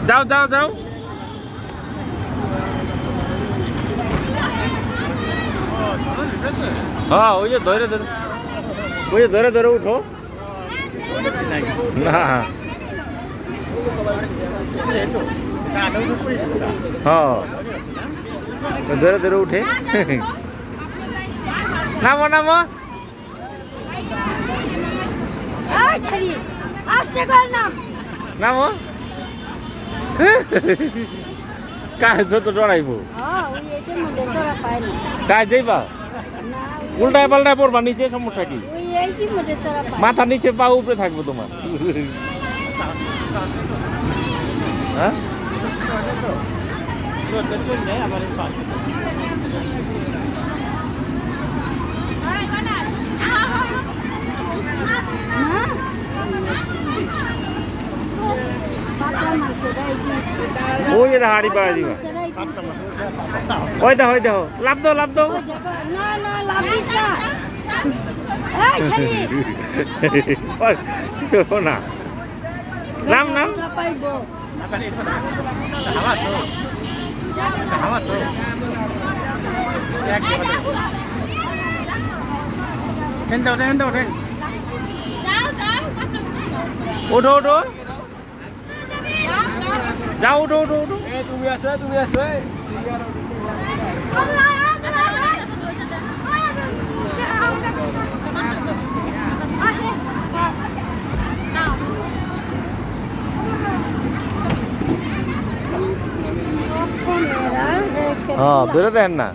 যাও যাও যাও। হ্যাঁ ওই যে ধরে ধরে, ওই যে ধরে ধরে উঠো না। হ্যাঁ ধরে ধরে উঠে। নামো নামো। নামো। কাজ যত ডরাইবো কাজ যাইবা, উল্টায় পাল্টায় পড়বা নিচে, সমস্যা কি? মাথা নিচে পা উপরে থাকবো তোমার। হ্যাঁ ওই যে হাড়ি পাড়া দিবা। ওই দেখো ওই দেখো, লাভ দাও লাভ দাও। না নাম নাম। ওঠো ওঠো, যাও উঠো উঠো উঠো। তুমি আসো তুমি আসো। হ্যাঁ ধরে দেন না।